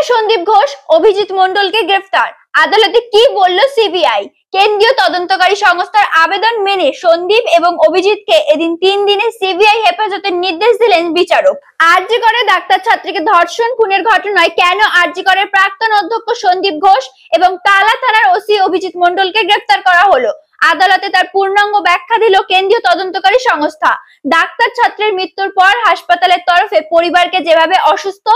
সন্দীপ ঘোষ, অভিজিৎ মণ্ডলকে গ্রেফতার। আদালতে কি বলল সিবিআই? কেন্দ্রীয় তদন্তকারী সংস্থার আবেদন মেনে সন্দীপ এবং অভিজিৎকে এদিন 3 দিনের সিবিআই হেফাজতের নির্দেশ দিলেন বিচারক। আরজি করে ডাক্তার ছাত্রীকে ধর্ষণ খুনের ঘটনায় কেন আরজি করের প্রাক্তন অধ্যক্ষ সন্দীপ ঘোষ এবং তালা থানার ওসি অভিজিৎ মণ্ডলকে গ্রেফতার করা হলো, আদালতে তার পূর্ণাঙ্গ ব্যাখ্যা দিল কেন্দ্রীয় তদন্তকারী সংস্থা। ডাক্তার ছাত্রের মৃত্যুর পর হাসপাতালের তরফে পরিবারকে যেভাবে অসুস্থ,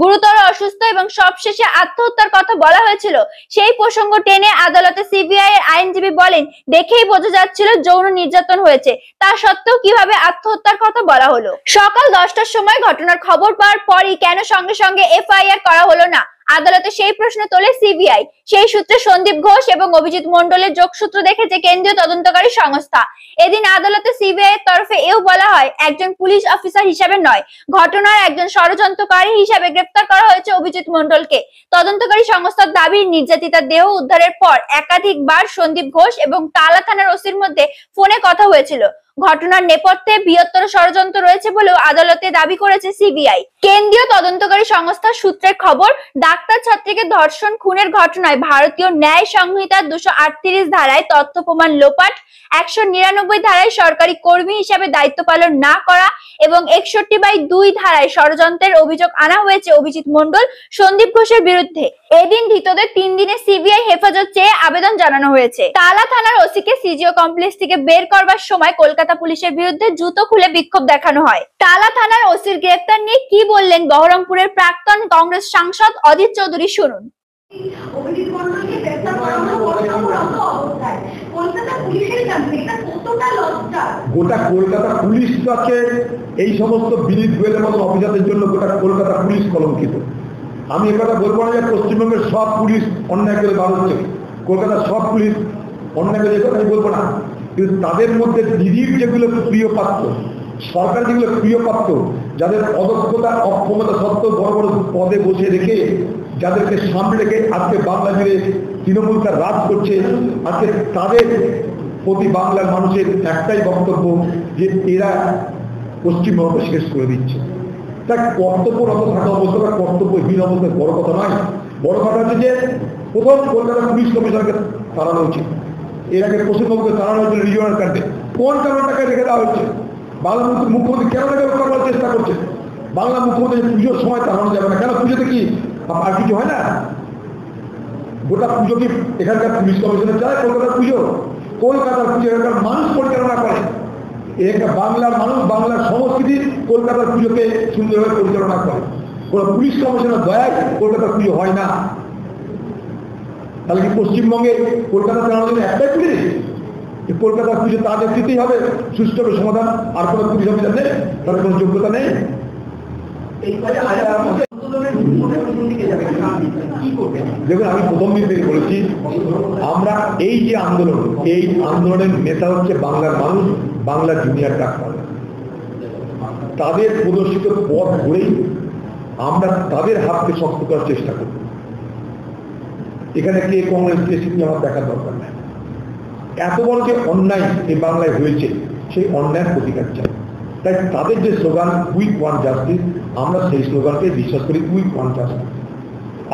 গুরুতর অসুস্থ এবং সবশেষে আত্মহত্যার কথা বলা হয়েছিল, সেই প্রসঙ্গ টেনে আদালতে সিবিআই এর আইনজীবী বলেন, দেখেই বোঝা যাচ্ছিল যৌন নির্যাতন হয়েছে, তা সত্ত্বেও কিভাবে আত্মহত্যার কথা বলা হলো। সকাল 10টার সময় ঘটনার খবর পাওয়ার পরই কেন সঙ্গে সঙ্গে এফআইআর করা হলো না? আদালতে সেই প্রশ্ন তোলে সিবিআই। সেই সূত্রে সন্দীপ ঘোষ এবং অভিজিৎ মণ্ডলের যোগসূত্র দেখেছে কেন্দ্রীয় তদন্তকারী সংস্থা। এদিন আদালতে সিবিআই এর তরফে এও বলা হয়, একজন পুলিশ অফিসার হিসাবে নয়, ঘটনার একজন ষড়যন্ত্রকারী হিসাবে গ্রেফতার করা হয়েছে অভিজিৎ মণ্ডলকে। তদন্তকারী সংস্থার দাবি, নির্যাতিতার দেহ উদ্ধারের পর একাধিকবার সন্দীপ ঘোষ এবং তালা থানার ওসির মধ্যে ফোনে কথা হয়েছিল। ঘটনার নেপথ্যে বৃহত্তর ষড়যন্ত্র রয়েছে বলেও আদালতে দাবি করেছে সিবিআই। কেন্দ্রীয় তদন্তকারী সংস্থার সূত্রের খবর, ডাক্তার ছাত্রীকে ধর্ষণ খুনের ঘটনায় ভারতীয় ন্যায় সংহিতার 238 ধারায় তথ্য প্রমাণ লোপাট, 199 ধারায় সরকারি কর্মী হিসাবে দায়িত্ব পালন না করা এবং 61/2 ধারায় ষড়যন্ত্রের অভিযোগ আনা হয়েছে অভিজিৎ মণ্ডল, সন্দীপ ঘোষের বিরুদ্ধে। এদিন ধৃতদের 3 দিনের সিবিআই হেফাজত চেয়ে আবেদন জানানো হয়েছে। তালা থানার ওসিকে সিজিও কমপ্লেক্স থেকে বের করবার সময় কলকাতা পুলিশের বিরুদ্ধে জুতো খুলে বিক্ষোভ দেখানো হয়। তালা থানার ওসির গ্রেফতার নিয়ে কি বললেন বহরমপুরের প্রাক্তন কংগ্রেস সাংসদ অজিত চৌধুরী, শুনুন। অভিজিৎ মণ্ডলকে গ্রেফতার করা হলো কলকাতা অবস্থায়। কলকাতা পুলিশের কাছে এটা কতটা লজ্জা! গোটা কলকাতা পুলিশটাকে এই সমস্ত বিনীত গোয়েলের মতো অফিসারদের জন্য গোটা কলকাতা পুলিশ কলঙ্কিত। আমি একথা বলবো না যে পশ্চিমবঙ্গের সব পুলিশ অন্যায় করে বার হচ্ছে, কলকাতার সব পুলিশ অন্যায় করে, কথাই বলবো না, কিন্তু তাদের মধ্যে দিদির যেগুলো প্রিয় পাত্র, সরকার যেগুলো প্রিয় পাত্র, যাদের অদক্ষতা অক্ষমতা সত্ত্বেও বড় বড় পদে বসে রেখে, যাদেরকে সামনে রেখে আজকে বাংলা জুড়ে তৃণমূল তার রাজ করছে, আজকে তাদের প্রতি বাংলার মানুষের একটাই বক্তব্য যে এরা পশ্চিমবঙ্গকে শেষ করে দিচ্ছে। তার কর্তব্যরত থাকা অবস্থা বা কর্তব্যহীন অবস্থায় বড় কথা নয়। বড় কথা হচ্ছে যে প্রথম কলকাতা পুলিশ কমিশনারকে তাড়ানো উচিত। এর আগে পশ্চিমবঙ্গকে তাড়ানো হয়েছিল রিজিওনাল কাণ্ডে। কোন কারণটাকে রেখে দেওয়া হচ্ছে? বাংলা মুখ্যমন্ত্রী কেন রেখে করার চেষ্টা করছে? বাংলা মুখ্যমন্ত্রী পুজোর সময় তাড়ানো যাবে না কেন? পুজোতে কি আর কিছু হয় না? গোটা পুজো কি এখানকার পুলিশ কমিশনার চায়? কলকাতার পুজো, কলকাতার পুজো এখানকার মানুষ পরিচালনা করে। একটা বাংলার মানুষ, বাংলার সংস্কৃতি কলকাতার পুজোকে সুন্দরভাবে পরিচালনা করে। কোনো পুলিশ কমিশনার দয়ায় কলকাতার পুজো হয় না। তাহলে কি পশ্চিমবঙ্গে কলকাতা চালানোর জন্য একটাই পুলিশ? কলকাতার পুজো তাদের দিতেই হবে সুষ্ঠুভাবে সমাধান, আর কোনো পুলিশ অফিসার নেই, তাদের কোনো যোগ্যতা নেই। দেখুন, আমি প্রথম দিন থেকে বলেছি, আমরা এই যে আন্দোলন, এই আন্দোলনের নেতা হচ্ছে বাংলার মানুষ, বাংলার জুনিয়র ডাক্তার। তাদের প্রদর্শিত পথ ধরেই আমরা তাদের হাতকে শক্ত করার চেষ্টা করব। এখানে কে কংগ্রেস কে সিপিএম আমার দেখার দরকার নেই। এত বড় যে অন্যায় এই বাংলায় হয়েছে, সেই অন্যায়ের প্রতিকার চাই। তাই তাদের যে স্লোগান উই ওয়ান্ট জাস্টিস, আমরা সেই স্লোগানকে বিশ্বাস করি, উই ওয়ান্ট জাস্টিস।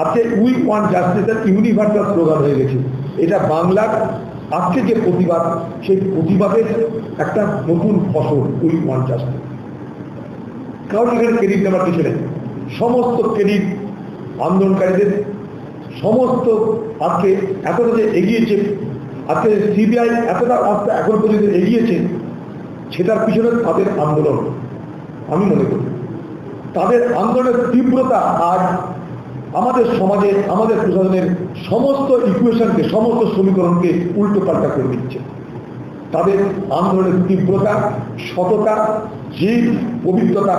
আজকে উই ওয়ান্ট জাস্টিসের ইউনিভার্সাল স্লোগান হয়ে গেছে। এটা বাংলার আজকে যে প্রতিবাদ, সেই প্রতিবাদের একটা নতুন ফসল, উই ওয়ান্ট জাস্টিস। কারণ এখানে ক্রেডিট নেওয়ার কিছু নেই, সমস্ত ক্রেডিট আন্দোলনকারীদের। সমস্ত আজকে এতটা যে এগিয়েছে, আজকে সিবিআই এতটা এখন পর্যন্ত এগিয়েছে, সেটার পিছনে তাদের আন্দোলন। আমি মনে করি তাদের আন্দোলনের তীব্রতা আজ আমাদের সমাজে, আমাদের প্রশাসনের সমস্ত ইকুয়েশনকে, সমস্ত সমীকরণকে উল্টো পাল্টা করে দিচ্ছে। তাদের আন্দোলনের তীব্রতা, সততা, জীব, পবিত্রতা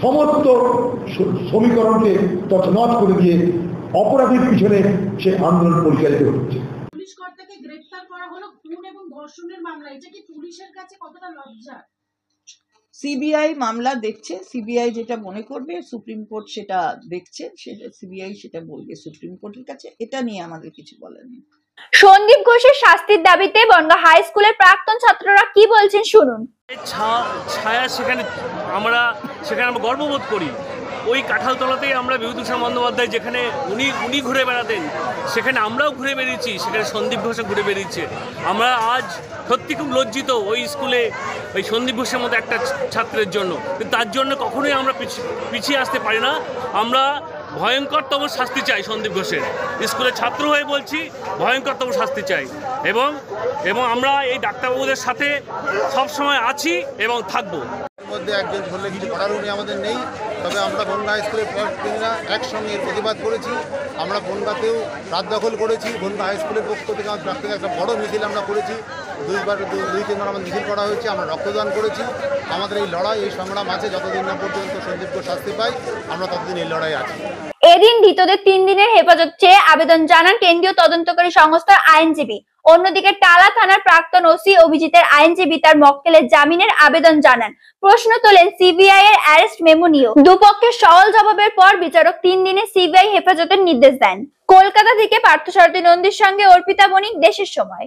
সমস্ত সমীকরণকে তছনছ করে দিয়ে অপরাধীর পিছনে সে আন্দোলন পরিচালিত হচ্ছে। পুলিশ কর্তাকে গ্রেফতার করা হলো খুন এবং ধর্ষণের মামলা, এটা কি পুলিশের কাছে কতটা লজ্জা? সিবিআই মামলা দেখছে, সিবিআই যেটা মনে করবে, সুপ্রিম কোর্ট সেটা দেখছে, সেটা সিবিআই সেটা বলবে সুপ্রিম কোর্টের কাছে। এটা নিয়ে আমাদের কিছু বলার নেই। সন্দীপ ঘোষের শাস্তির দাবিতে বনগাঁ হাই স্কুলের প্রাক্তন ছাত্ররা কি বলছেন, শুনুন। ছায়া সেখানে আমরা গর্ববোধ করি। ওই কাঁঠালতলাতেই আমরা বিভূতিভূষণ বন্দ্যোপাধ্যায় যেখানে উনি ঘুরে বেড়াতেন সেখানে আমরাও ঘুরে বেরিয়েছি, সেখানে সন্দীপ ঘোষও ঘুরে বেরিয়েছে। আমরা আজ সত্যি খুব লজ্জিত ওই স্কুলে ওই সন্দীপ ঘোষের মতো একটা ছাত্রের জন্য, কিন্তু তার জন্য কখনোই আমরা পিছিয়ে আসতে পারি না। আমরা ভয়ঙ্করতম শাস্তি চাই সন্দীপ ঘোষের, স্কুলের ছাত্র হয়ে বলছি, ভয়ঙ্করতম শাস্তি চাই। এবং আমরা এই ডাক্তারবাবুদের সাথে সবসময় আছি এবং থাকবো। মধ্যে একজন ধরলে কিছু করার উনি আমাদের নেই, তবে আমরা বনগাঁ হাই স্কুলের পড়াশোনারা একসঙ্গে প্রতিবাদ করেছি। আমরা বনগাঁতেও রাত দখল করেছি। বনগাঁ হাই স্কুলের পক্ষ থেকে আমাদের একটা বড় মিছিল আমরা করেছি, দুই তিনবার আমাদের মিছিল করা হয়েছে, আমরা রক্তদান করেছি। আমাদের এই লড়াই, এই সংগ্রাম আছে যতদিন না পর্যন্ত সন্দীপ ঘোষ শাস্তি পাই, আমরা ততদিন এই লড়াই আছি। এদিন ধৃতদের 3 দিনের হেফাজত চেয়ে আবেদন জানান কেন্দ্রীয় তদন্তকারী সংস্থার আইনজীবী। অন্যদিকে টালা থানার প্রাক্তন ওসি অভিজিতের আইনজীবী তার মক্কেলের জামিনের আবেদন জানান। প্রশ্ন তোলেন সিবিআই এর অ্যারেস্ট মেমো নিয়েও। দুপক্ষের সওয়াল জবাবের পর বিচারক 3 দিনের সিবিআই হেফাজতের নির্দেশ দেন। কলকাতা থেকে পার্থসারথী নন্দীর সঙ্গে অর্পিতা বণিক, দেশের সময়।